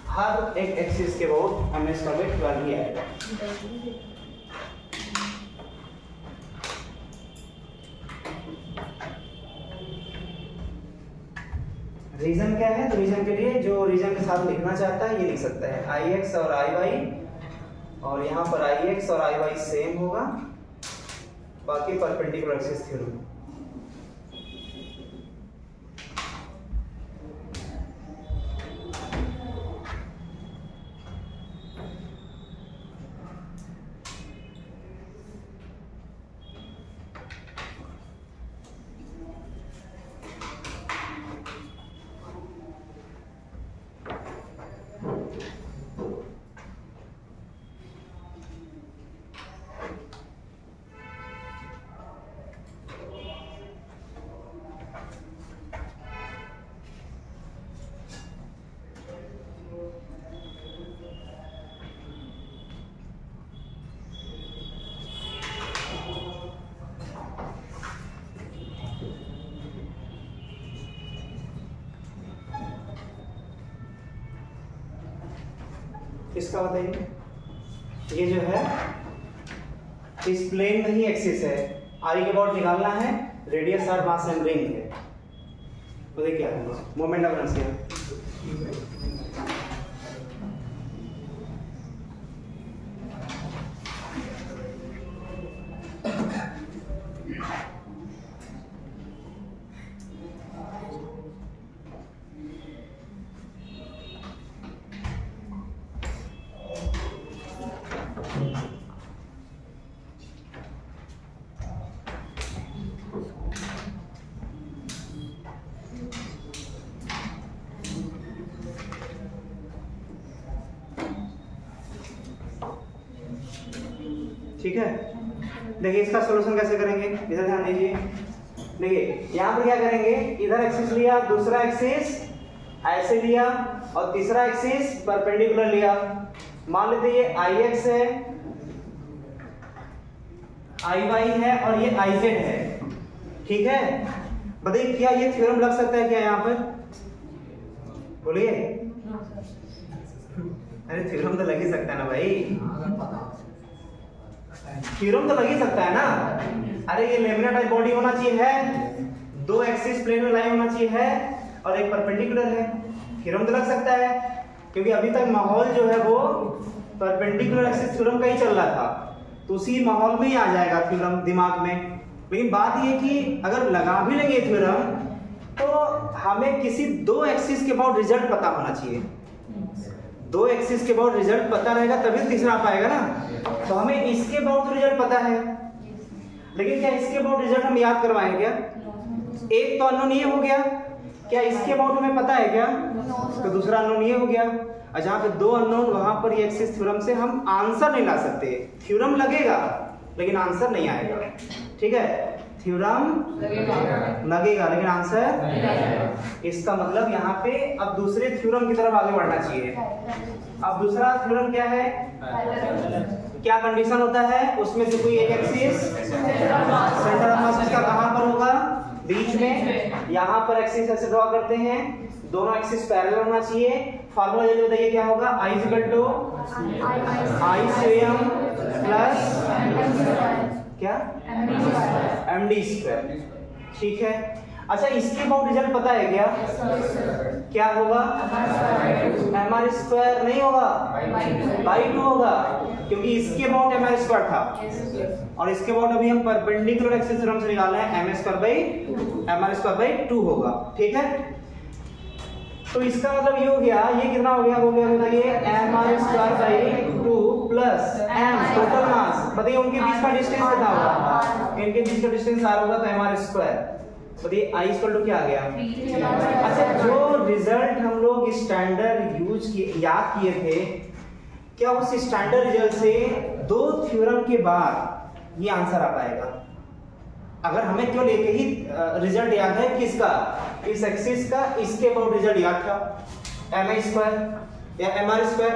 Speaker 1: हर एक एक्सिस के अबाउट MA स्क्वायर में 12 ही आएगा। रीजन क्या है? तो रीजन के लिए जो रीजन के साथ लिखना चाहता है ये लिख सकता है, IX और IY, और यहाँ पर IX और IY सेम होगा, बाकी परपेंडिकुलर एक्सिस थ्योरम। इसका बताइए, ये जो है इस प्लेन में ही एक्सिस है, आई के अबाउट निकालना है, radius r mass and ring है, बताइए क्या है मोमेंट ऑफ इनर्शिया। ठीक है, देखिए इसका सॉल्यूशन कैसे करेंगे, इधर ध्यान दीजिए। देखिए यहाँ पर क्या करेंगे, इधर एक्सिस लिया, दूसरा एक्सिस ऐसे लिया और तीसरा एक्सिस परपेंडिकुलर लिया। मान लेते ये आई एक्स है, आई वाई है और ये आई जेड है, ठीक है। बताइए क्या ये थ्योरम लग सकता है क्या यहाँ पर, बोलिए। अरे थ्योरम तो लग ही सकता है ना भाई, थ्योरम तो लग ही सकता है ना। अरे ये लेमिनार टाइप बॉडी होना चाहिए है, दो एक्सिस प्लेन में लाइन होना चाहिए है और एक परपेंडिकुलर है, थ्योरम तो लग सकता है। क्योंकि अभी तक माहौल जो है वो परपेंडिकुलर एक्सिस थ्योरम का ही चल रहा था, तो उसी माहौल में ही आ जाएगा थ्योरम दिमाग में। लेकिन बात ये कि अगर लगा भी लेंगे थ्योरम तो हमें किसी दो एक्सिस के अबाउट रिजल्ट पता होना चाहिए, दो एक्सिस के अबाउट रिजल्ट पता रहेगा तभी तीसरा आ पाएगा ना। तो हमें इसके अबाउट रिजल्ट पता है, लेकिन क्या इसके अबाउट रिजल्ट हम याद करवाएं क्या? एक तो अननोन ये हो गया, क्या इसके अबाउट हमें पता है क्या? तो दूसरा अननोन ये हो गया। और जहाँ पे दो अननोन वहां पर ये एक्सिस थ्योरम से हम आंसर नहीं ला सकते, थ्योरम लगेगा लेकिन आंसर नहीं आएगा, ठीक है। थ्योरम लगेगा लेकिन आंसर, इसका मतलब यहाँ पे अब दूसरे थ्योरम की तरफ आगे बढ़ना चाहिए। अब दूसरा थ्योरम क्या है, क्या कंडीशन होता है, उसमें से कोई एक एक्सिस सेंटर ऑफ मास इसका कहां पर होगा, बीच में। यहाँ पर एक्सिस ऐसे ड्रॉ करते हैं, दोनों एक्सिस पैरेलल होना चाहिए। फार्मूला जल्दी बताइए क्या होगा, I इक्वल टू I स्वयं प्लस क्या md स्क्वायर, ठीक है। अच्छा इसके अबाउट रिजल्ट पता है क्या, क्या होगा, mr स्क्वायर नहीं होगा, बाई 2 होगा, क्योंकि इसके अबाउट mr स्क्वायर था और इसके अबाउट अभी हम परपेंडिकुलर एक्सिस थ्योरम से निकाल रहे हैं, mr स्क्वायर बाई 2 होगा, ठीक है। तो इसका मतलब ये हो गया, ये कितना हो गया बताइए, mr square by 2 plus m total mass. बताइए उनके बीच का डिस्टेंस कितना होगा, इनके बीच का डिस्टेंस r होगा तो mr स्क्वायर। बताइए I इक्वल टू क्या आ गया। अच्छा जो रिजल्ट हम लोग स्टैंडर्ड यूज किए, याद किए थे, क्या उस स्टैंडर्ड रिजल्ट से दो थ्योरम के बाद ये आंसर आ पाएगा? अगर हमें केवल एक ही रिजल्ट याद है, किसका, इस एक्सिस का, इसके अबाउट रिजल्ट याद था mi स्क्वायर या mr स्क्वायर,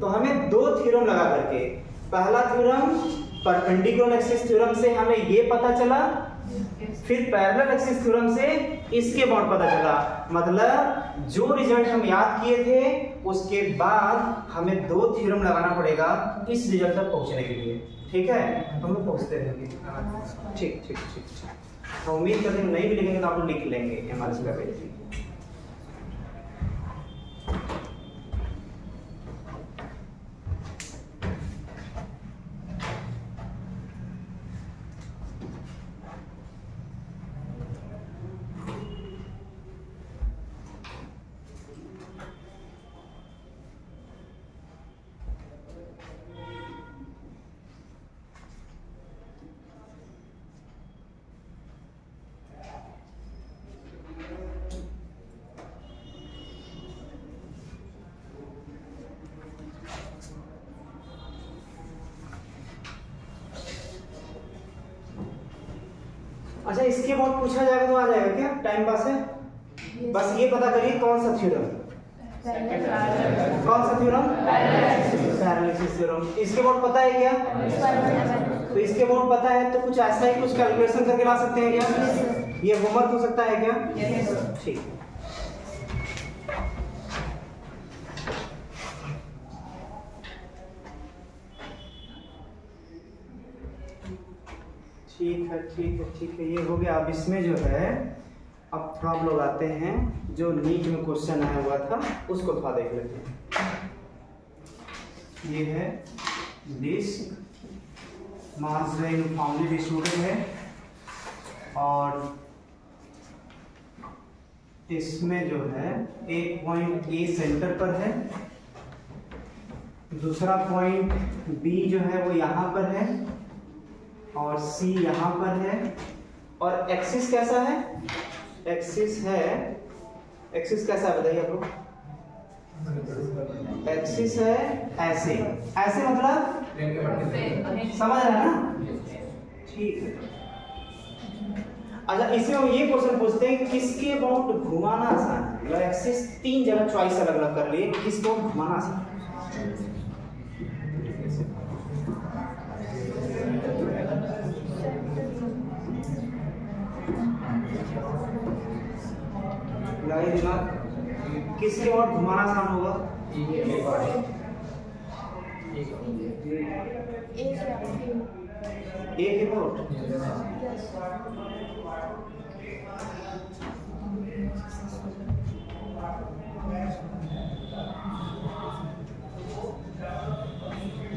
Speaker 1: तो हमें दो थ्योरम लगा करके, पहला थ्योरम परपेंडिकुलर एक्सिस थ्योरम से हमें ये पता चला, फिर पैरेलल एक्सिस थ्योरम से इसके अबाउट पता चला। मतलब जो रिजल्ट हम याद किए थे उसके बाद हमें दो थ्योरम लगाना पड़ेगा इस रिजल्ट तक पहुंचने के लिए, ठीक है। हम लोग पहुंचते रहेंगे, ठीक ठीक ठीक ठीक। उम्मीद करते हैं नहीं भी लिखेंगे तो आप लोग लिख लेंगे हमारे स्क्वायर। अच्छा, इसके बाद पूछा जाएगा तो आ जाएगा क्या? टाइम पास है। बस ये पता करिए कौन सा थ्योरम, कौन सा थ्योरम? पैरेललिसिस थ्योरम। इसके बाद पता है क्या? तो इसके बाद पता है तो कुछ ऐसा ही कुछ कैलकुलेशन करके ला सकते हैं क्या? ये होमवर्क हो सकता है क्या? ठीक, ठीक है, ठीक है, ठीक है, ये हो गया। अब इसमें जो है अब थोड़ा हम लोग आते हैं जो नीट में क्वेश्चन आया हुआ था उसको थोड़ा देख लेते हैं। ये है डिस्क, मास जो यूनिफॉर्मली डिस्ट्रीब्यूटेड है और इसमें जो है एक पॉइंट ए सेंटर पर है, दूसरा पॉइंट बी जो है वो यहाँ पर है और सी यहाँ पर है। और एक्सिस कैसा है? एक्सिस है, एक्सिस कैसा है बताइए आप लोग? एक्सिस है ऐसे, ऐसे मतलब समझ रहे हैं ना? ठीक है। अच्छा, इसमें हम ये क्वेश्चन पूछते हैं किसके अबाउट घुमाना आसान है? मतलब एक्सिस तीन जगह चॉइस अलग अलग कर लिए, किसको घुमाना आसान है? दिमाग किसके और घुमाना आसान होगा? एक ही बोर्ड।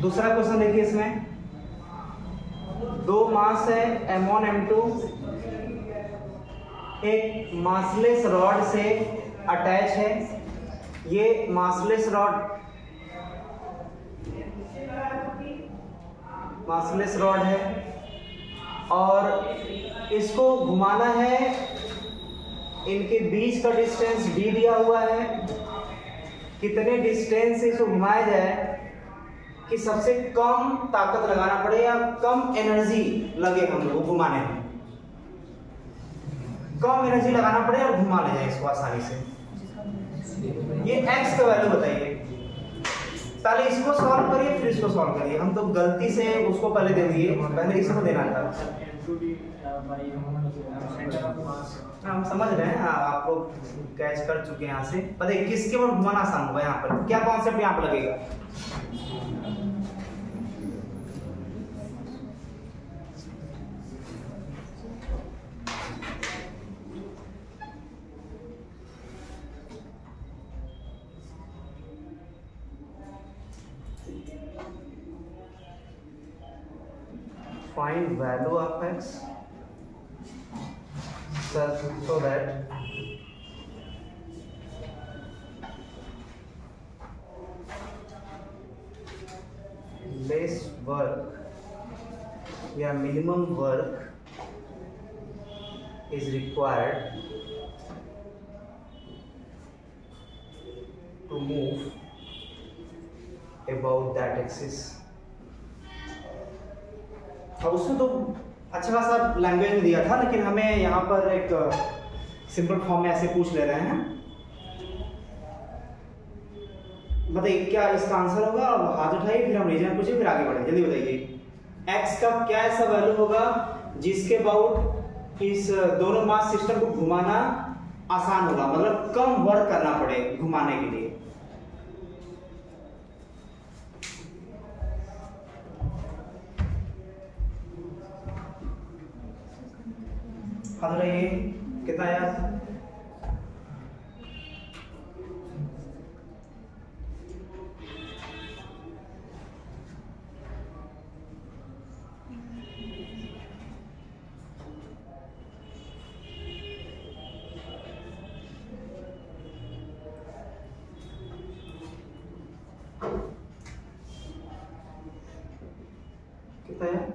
Speaker 1: दूसरा क्वेश्चन देखिए, इसमें दो मास है M1 M2, एक मासलेस रॉड से अटैच है। ये मासलेस रॉड है और इसको घुमाना है। इनके बीच का डिस्टेंस d दिया हुआ है। कितने डिस्टेंस से इसको घुमाया जाए कि सबसे कम ताकत लगाना पड़े या कम एनर्जी लगे हम लोग को घुमाने में, कम एनर्जी लगाना पड़े और घुमा ले जाए इसको आसानी से। ये x का वैल्यू बताइए। पहले इसको सॉल्व करिए फिर इसको सॉल्व करिए। हम तो गलती से उसको पहले दे दिए, पहले इसको देना था। हम समझ रहे हैं, आप लोग कैच कर चुके हैं। यहाँ से बताइए किसके बाद घुमाना आसान होगा? यहाँ पर क्या कॉन्सेप्ट यहाँ पर लगेगा? Find value of x so that less work या minimum work is required to move about that axis। उसमें तो अच्छा खासा लैंग्वेज में दिया था, लेकिन हमें यहाँ पर एक सिंपल फॉर्म में ऐसे पूछ ले रहे हैं। बताइए क्या इसका आंसर होगा? हाथ उठाइए, फिर हम रीजन पूछिए, फिर आगे बढ़े। जल्दी बताइए x का क्या ऐसा वैल्यू होगा जिसके अबाउट इस दोनों मास सिस्टम को घुमाना आसान होगा, मतलब कम वर्क करना पड़े घुमाने के लिए। कितना आया? कितना है?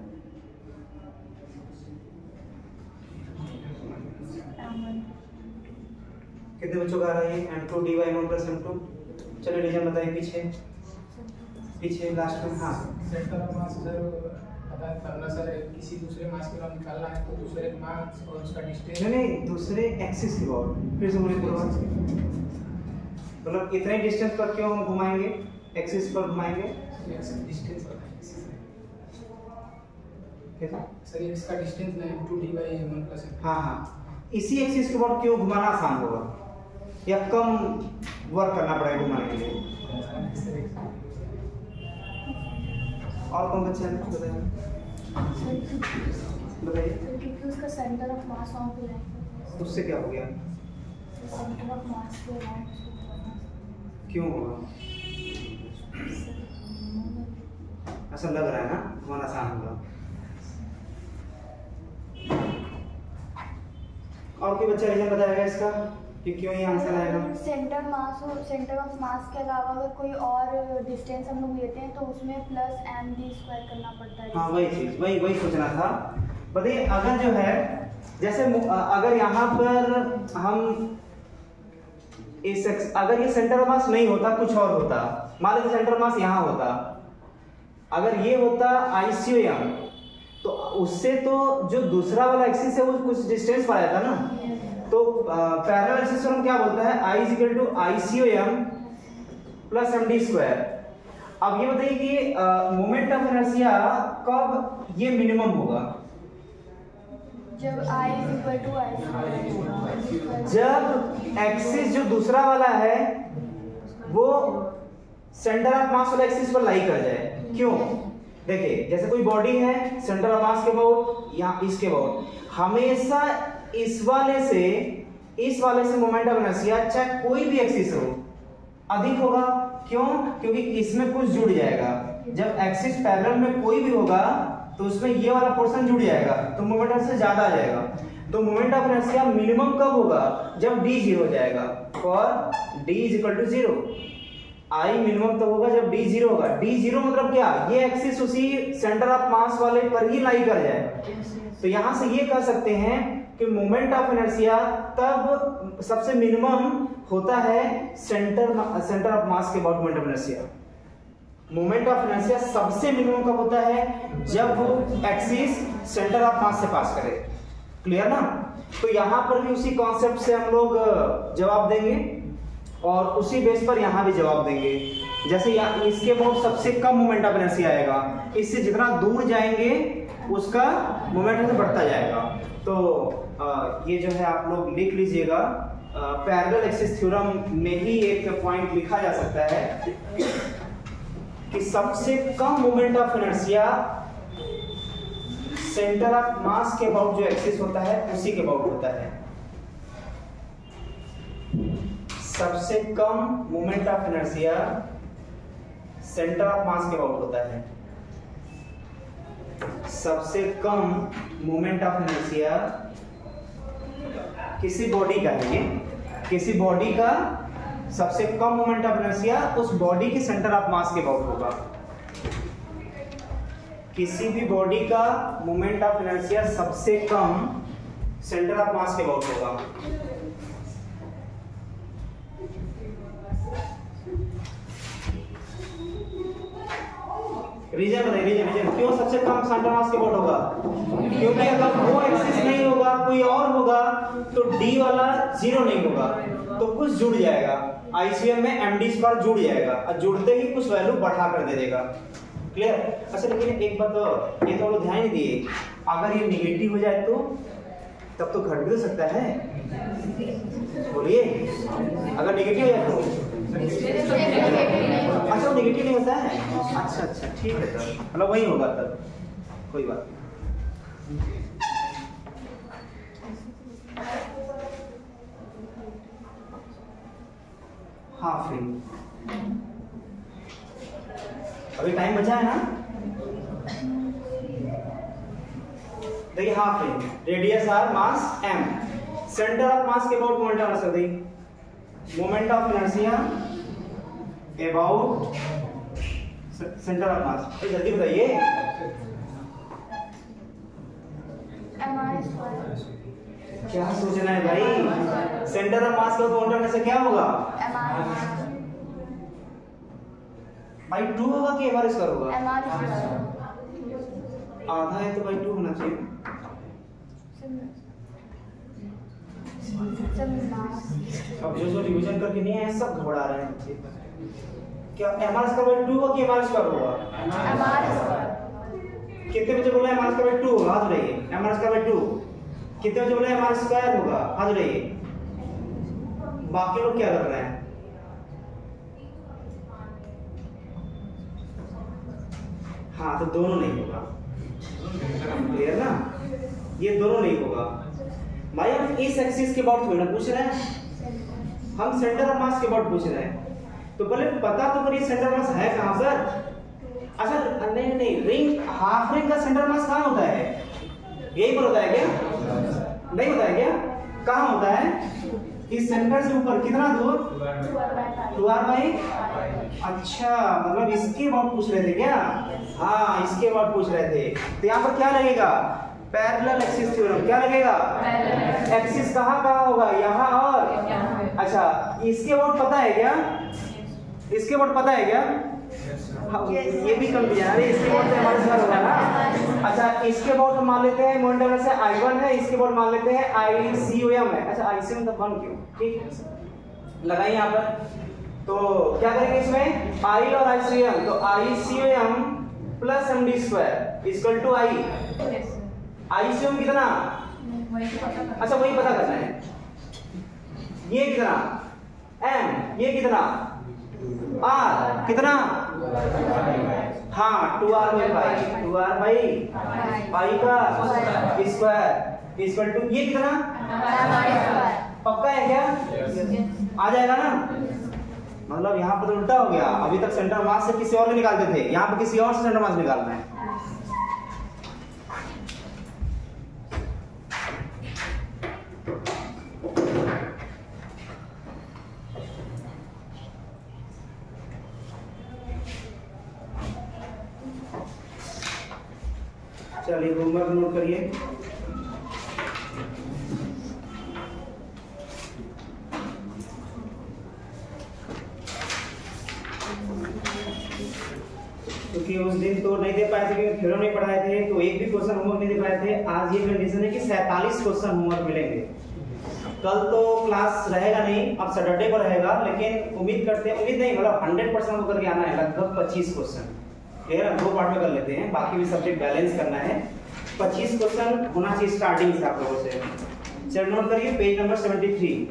Speaker 1: कितने बच्चों का आ रहा है? m2 dy1 plus m2। चलिए रीजन बताइए पीछे, पीछे लास्ट में। हाँ,
Speaker 3: centre of mass formula sir किसी दूसरे मास के अबाउट निकालना है तो दूसरे मास और उसका डिस्टेंस
Speaker 1: नहीं, दूसरे एक्सिस के अबाउट, फिर से बोलिए पूरा। मतलब इतने डिस्टेंस पर क्यों हम घुमाएंगे, एक्सिस पर घुमाएंगे
Speaker 3: डिस्टेंस और एक्सिस
Speaker 1: कैसा?
Speaker 3: सर ये इसका डिस्टेंस ना 2d/1 +
Speaker 1: हाँ, इसी एक्सिस के अबाउट क्यों घुमाना आसान होगा या कम वर्क करना पड़ेगा घुमाने के लिए? और कौन बच्चा है बताइए।
Speaker 2: क्योंकि उसका सेंटर ऑफ मास वहाँ पे है।
Speaker 1: उससे क्या हो गया,
Speaker 2: सेंटर ऑफ मास के अराउंड
Speaker 1: क्यों होगा? ऐसा लग रहा है ना घुमाना आसान होगा। और कोई बच्चा रीजन बताएगा इसका कि क्यों ये आंसर आएगा?
Speaker 2: सेंटर ऑफ मास के अलावा अगर कोई और डिस्टेंस हम लोग लेते हैं तो उसमें +md² करना पड़ता है।
Speaker 1: हाँ वही चीज, वही सोचना था। बताइए अगर जो है जैसे अगर यहाँ पर हम अगर ये सेंटर ऑफ मास नहीं होता, कुछ और होता, मान लीजिए सेंटर ऑफ मास यहाँ होता, अगर ये होता ICOM तो उससे तो जो दूसरा वाला एक्सिस है वो कुछ डिस्टेंस पर आया था ना। तो पैरेलल एक्सिस पर हम क्या बोलता है, I = ICOM + md²। अब ये बताइए कि मोमेंट ऑफ इनर्शिया कब ये मिनिमम होगा?
Speaker 2: जब I =
Speaker 1: जब एक्सिस जो दूसरा वाला है वो सेंटर ऑफ मास वाला एक्सिस पर लाई कर जाए। क्यों? देखिए जैसे कोई बॉडी है, सेंटर ऑफ मास के अबाउट यहाँ इसके अबाउट, हमेशा इस वाले से मोमेंट ऑफ इनर्शिया चाहे कोई भी एक्सिस हो अधिक होगा। क्यों? क्योंकि इसमें कुछ जुड़ जाएगा। जब एक्सिस पैरेलल में कोई भी होगा तो उसमें ये वाला पोर्शन जुड़ जाएगा तो मोमेंट ऑफ इनर्शिया ज्यादा आ जाएगा। तो मोमेंट ऑफ इनर्शिया मिनिमम कब होगा? जब d 0 हो जाएगा। फॉर d = 0 I मिनिमम तब होगा जब d 0 होगा। d 0 मतलब क्या? ये एक्सिस उसी सेंटर ऑफ मास वाले पर ही लाई कर जाए। तो यहां से ये कह सकते हैं कि मोमेंट ऑफ इनर्शिया तब सबसे मिनिमम होता है सेंटर ऑफ मास के about moment of inertia. Moment of inertia सबसे मिनिमम कब होता है? जब वो एक्सिस सेंटर ऑफ मास से पास करे। क्लियर ना? तो यहां पर भी उसी कॉन्सेप्ट से हम लोग जवाब देंगे और उसी बेस पर यहां भी जवाब देंगे। जैसे इसके बहुत सबसे कम मोमेंट ऑफ इनर्शिया आएगा, इससे जितना दूर जाएंगे उसका मोमेंट बढ़ता जाएगा। तो ये जो है आप लोग लिख लीजिएगा। पैरेलल एक्सिस थ्योरम में ही एक पॉइंट लिखा जा सकता है कि सबसे कम moment of inertia centre of mass के अबाउट जो एक्सिस होता है उसी के अबाउट होता है। सबसे कम moment of inertia centre of mass के अबाउट होता है। सबसे कम मोमेंट ऑफ इनर्शिया किसी बॉडी का है, ये किसी बॉडी का सबसे कम मोमेंट ऑफ इनर्शिया उस बॉडी के सेंटर ऑफ मास के अबाउट होगा। किसी भी बॉडी का मोमेंट ऑफ इनर्शिया सबसे कम सेंटर ऑफ मास के अबाउट होगा। रीजन क्यों सबसे कम सेंटर मास के अबाउट होगा? क्योंकि अगर वो एक्सिस नहीं होगा कोई और होगा तो d वाला 0 नहीं होगा, तो कुछ जुड़ जाएगा। ICM में md² जुड़ जाएगा और जुड़ते ही कुछ वैल्यू बढ़ा कर दे देगा। क्लियर? अच्छा लेकिन एक बात और, ये तो लोग ध्यान नहीं दिए, अगर ये निगेटिव हो जाए तो तब तो घट भी हो सकता है। बोलिए, अगर नेगेटिव हो जाए तो अच्छा वो नेगेटिव नहीं होता है। अच्छा ठीक है सर, मतलब वही होगा तब, कोई बात नहीं। हाफ रिंग, अभी टाइम बचा है ना? देखिए half ring, radius r, mass m, centre of mass के about moment of inertia, moment of inertia about centre of mass. जल्दी बताइए। क्या सोचना है भाई? सेंटर ऑफ मास का मोमेंट ऑफ इनर्शिया क्या होगा भाई? 2 होगा कि mr² होगा? आधा है तो बाई 2 होना चाहिए। अब जो रिवीजन करके नहीं आए सब घबरा रहे हैं बच्चे। क्या mr स्क्वायर बाई 2 होगा कि mr स्क्वायर होगा? कितने बच्चे बोले mr स्क्वायर बाई 2 होगा? हाथ उठाइए। mr स्क्वायर बाई 2 कितने बच्चे बोले mr स्क्वायर होगा? हाथ उठाइए। बाकी लोग क्या कर रहे हैं? हाँ तो दोनों नहीं होगा, क्लियर ना? ये दोनों नहीं होगा भाई। हम इस एक्सिस के अबाउट थोड़ी ना पूछ रहे हैं, हम सेंटर ऑफ मास के अबाउट पूछ रहे हैं। तो पहले पता तो करिए सेंटर ऑफ मास है कहां पर। अच्छा नहीं नहीं, रिंग हाफ रिंग का सेंटर ऑफ मास कहां होता है? यही पर होता है क्या? नहीं होता है क्या? कहां होता है? इस सेंटर से ऊपर कितना दूर? 2r by. अच्छा मतलब इसके अबाउट पूछ रहे थे क्या? हाँ इसके अबाउट पूछ रहे थे। तो यहाँ पर क्या लगेगा? Parallel axis theorem. क्या लगेगा? एक्सिस कहाँ होगा? यहाँ और अच्छा इसके अबाउट पता है क्या? इसके अबाउट पता है क्या? ये भी कंफ्यूजन है। इसके अबाउट तो हमारे साथ होगा ना। अच्छा इसके अबाउट हम मान लेते हैं मोमेंट एनर्जी से I1 है, इसके अबाउट मान लेते हैं ICOM है। अच्छा ICOM तो 1 क्यों? ठीक लगाइए यहाँ पर। तो क्या करेंगे इसमें? I और ICOM, तो ICOM plus md square equal to I। ICOM कितना? अच्छा वही पता करना है। ये कितना? m, ये कितना? r कितना? हाँ 2r by pi, 2r by pi का स्क्वायर इक्वल टू ये कितना? पक्का है क्या? आ जाएगा ना? मतलब यहाँ पर तो उल्टा हो गया। अभी तक सेंटर मास से किसी और को निकालते थे, यहाँ पर किसी और से सेंटर मास निकालना है। चलिए होमवर्क नोट करिए। क्योंकि उस दिन तो नहीं दे पाए थे क्योंकि थ्योरम नहीं पढ़ाए थे, तो एक भी क्वेश्चन होमवर्क नहीं दे पाए थे। आज ये कंडीशन है कि 47 क्वेश्चन होमवर्क मिलेंगे। कल तो क्लास रहेगा नहीं, अब सैटरडे को रहेगा, लेकिन उम्मीद करते हैं, उम्मीद नहीं मतलब 100% होकर के आना है, लगभग 25 क्वेश्चन। क्लियर है? 2 पार्ट में कर लेते हैं, बाकी भी सब्जेक्ट बैलेंस करना है। 25 क्वेश्चन होना चाहिए स्टार्टिंग से आप लोगों से। चलो नोट करिए पेज नंबर 73।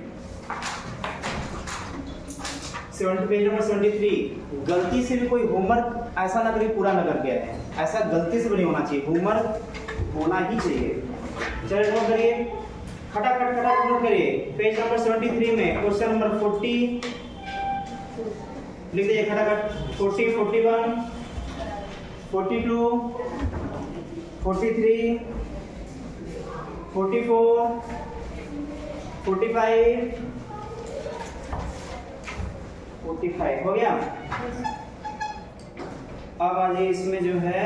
Speaker 1: Page number 73। गलती से भी कोई होमवर्क ऐसा ना करिए पूरा ना करके आए, ऐसा गलती से भी नहीं होना चाहिए, होमवर्क होना ही चाहिए। चलो नोट करिए, खटाखट नोट करिए। पेज नंबर 73 में क्वेश्चन नंबर 40 लिख दीजिए खटाखट। 40, 41, 42, 43, 44, 45, 45 हो गया। अब आ जाइए इसमें जो है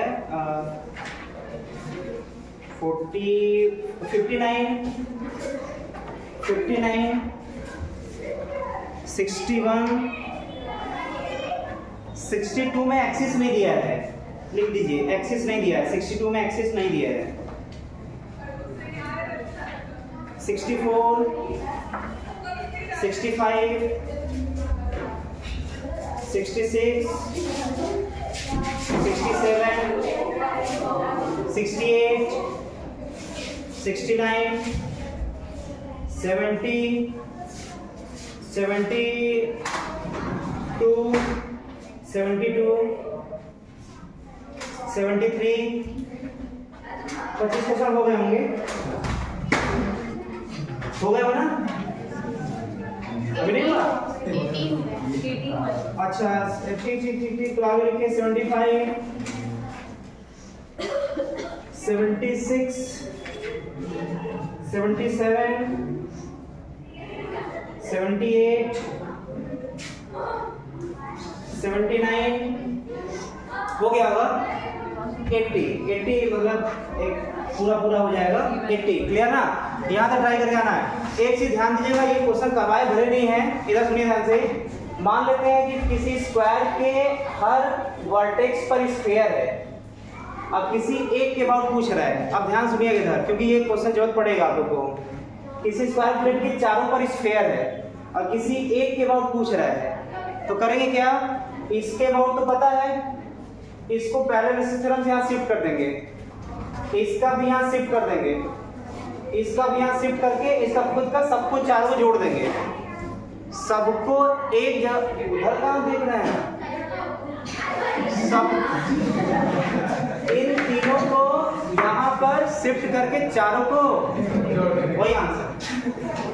Speaker 1: 59, 61, 62 में एक्सिस नहीं दिया है, लिख दीजिए एक्सिस नहीं दिया है। 62 में एक्सिस नहीं दिया है। 64, 65, 66, 67, 68, 69, 70, 72, 72, 73, 25 क्वेश्चन हो गए होंगे, हो गए हो ना? अभी नहीं हुआ? अच्छा ठीक। तो आगे लिखिए 75, 76, 77, 78, 79 हो गया होगा। 80 मतलब एक पूरा हो जाएगा 80। क्लियर ना? यहाँ तक ट्राई करके आना है। एक चीज ध्यान दीजिएगा, ये क्वेश्चन करवाए भरे नहीं है। इधर सुनिए ध्यान से। मान लेते हैं कि किसी स्क्वायर के हर वर्टेक्स पर स्फीयर है, अब किसी एक के अबाउट पूछ रहा है, अब ध्यान सुनिएगा इधर, क्योंकि ये क्वेश्चन जरूरत पड़ेगा आप लोग को। किसी स्क्वायर प्लेट के चारों पर स्फीयर है और किसी एक के अबाउट पूछ रहा है, तो करेंगे क्या, इसके अबाउट तो पता है, इसको पैरेलल थ्योरम से यहाँ शिफ्ट कर देंगे, इसका भी यहाँ शिफ्ट कर देंगे, इसका भी यहाँ शिफ्ट करके इसका खुद का सबको चारों को जोड़ देंगे, सबको एक जगह, उधर कहाँ देख रहे हैं, सब इन तीनों को यहाँ पर शिफ्ट करके चारों को, वही आंसर।